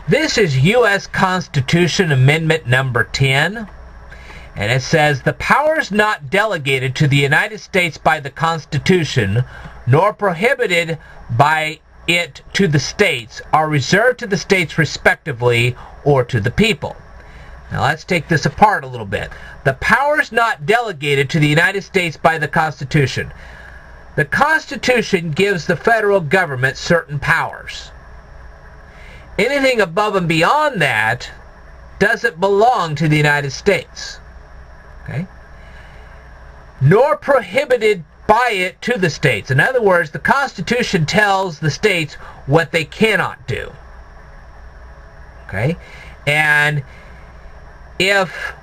This is U.S. Constitution Amendment number 10. And it says, the powers not delegated to the United States by the Constitution, nor prohibited by it to the states, are reserved to the states respectively, or to the people. Now let's take this apart a little bit. The powers not delegated to the United States by the Constitution. The Constitution gives the federal government certain powers. Anything above and beyond that doesn't belong to the United States. Okay? Nor prohibited by it to the states. In other words, the Constitution tells the states what they cannot do. Okay? And if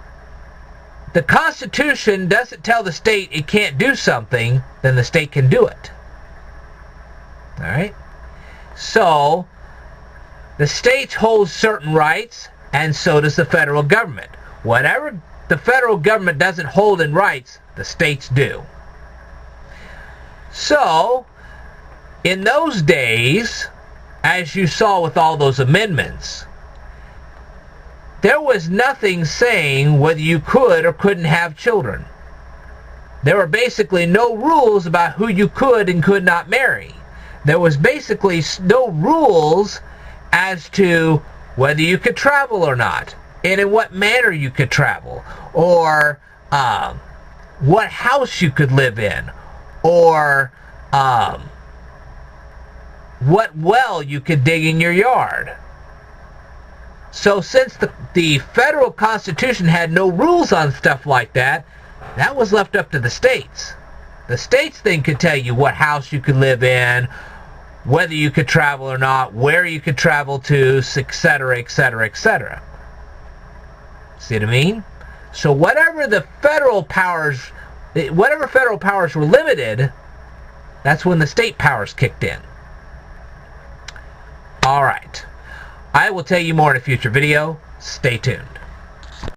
the Constitution doesn't tell the state it can't do something, then the state can do it. Alright? So, the states hold certain rights, and so does the federal government. Whatever the federal government doesn't hold in rights, the states do. So, in those days, as you saw with all those amendments, there was nothing saying whether you could or couldn't have children. There were basically no rules about who you could and could not marry. There was basically no rules as to whether you could travel or not, and in what manner you could travel, or what house you could live in, or what well you could dig in your yard. So since the federal Constitution had no rules on stuff like that, that was left up to the states. The states then could tell you what house you could live in, whether you could travel or not, where you could travel to, etc., etc., etc. See what I mean? So whatever federal powers were limited, that's when the state powers kicked in. Alright. I will tell you more in a future video. Stay tuned.